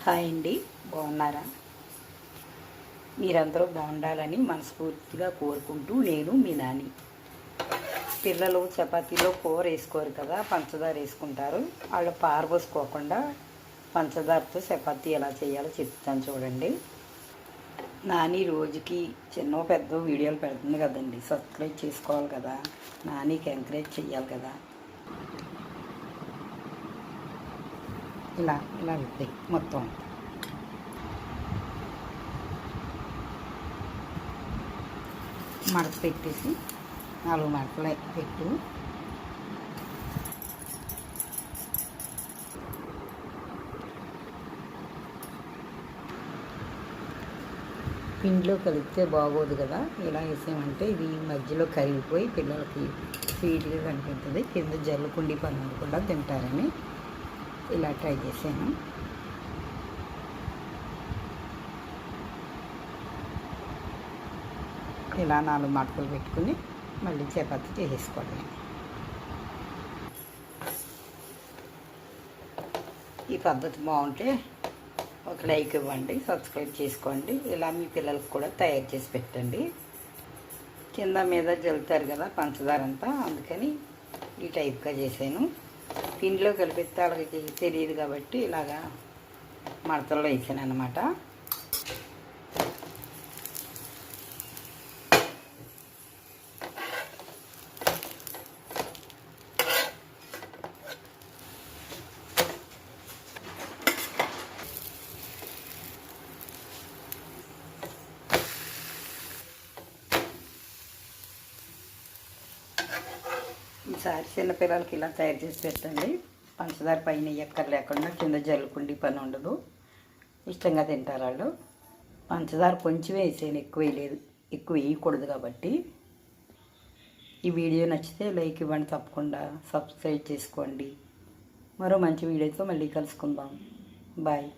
Hi అండి, బాగున్నారా? మీరందరూ బాగుండాలని మనస్ఫూర్తిగా కోరుకుంటూ నేను మీ నాని. పిల్లలు చపాతీలో కూర వేసుకోరు కదా, పంచదార వేసుకుంటారు. వాళ్ళు పారబోసుకోకుండా పంచదారతో చపాతీ ఎలా చేయాలో చెప్తాను చూడండి. నాని రోజుకి చిన్న పెద్ద వీడియోలు పెడుతుంది కదండి, సబ్స్క్రైబ్ చేసుకోవాలి కదా, నానికి ఎంకరేజ్ చేయాలి కదా. ఇలా ఇలా వెళ్తాయి మొత్తం. మడత పెట్టేసి 4 మడతలు పెట్టు. పిండిలో కలిపితే బాగోదు కదా, ఇలా వేసామంటే ఇది మధ్యలో కరిగిపోయి పిల్లలకి స్వీట్గా కనిపిస్తుంది. కింద జల్లుకుండి పని ఉండకుండా తింటారని ఇలా ట్రై చేశాను. ఇలా 4 మడతలు పెట్టుకుని మళ్ళీ చపాతీ చేసేసుకోవడమే. ఈ పద్ధతి బాగుంటే ఒక లైక్ ఇవ్వండి, సబ్స్క్రైబ్ చేసుకోండి. ఇలా మీ పిల్లలకు కూడా తయారు చేసి పెట్టండి. కింద మీద జల్లుతారు కదా పంచదార అంతా, అందుకని ఈ టైప్గా చేశాను. పిండిలో కలిపితే వాళ్ళకి తెలియదు కాబట్టి ఇలాగా మడతల్లో వేసాను అన్నమాట. ఈసారి చిన్నపిల్లలకి ఇలా తయారు చేసి పెట్టండి. పంచదార పైన ఎక్కర లేకుండా కింద జల్లుకుండి పని ఉండదు, ఇష్టంగా తింటారు వాళ్ళు. పంచదార కొంచెం వేసాను, ఎక్కువ వేయలేదు, ఎక్కువ వేయకూడదు కాబట్టి. ఈ వీడియో నచ్చితే లైక్ ఇవ్వండి, తప్పకుండా సబ్స్క్రైబ్ చేసుకోండి. మరో మంచి వీడియోతో మళ్ళీ కలుసుకుందాం. బాయ్.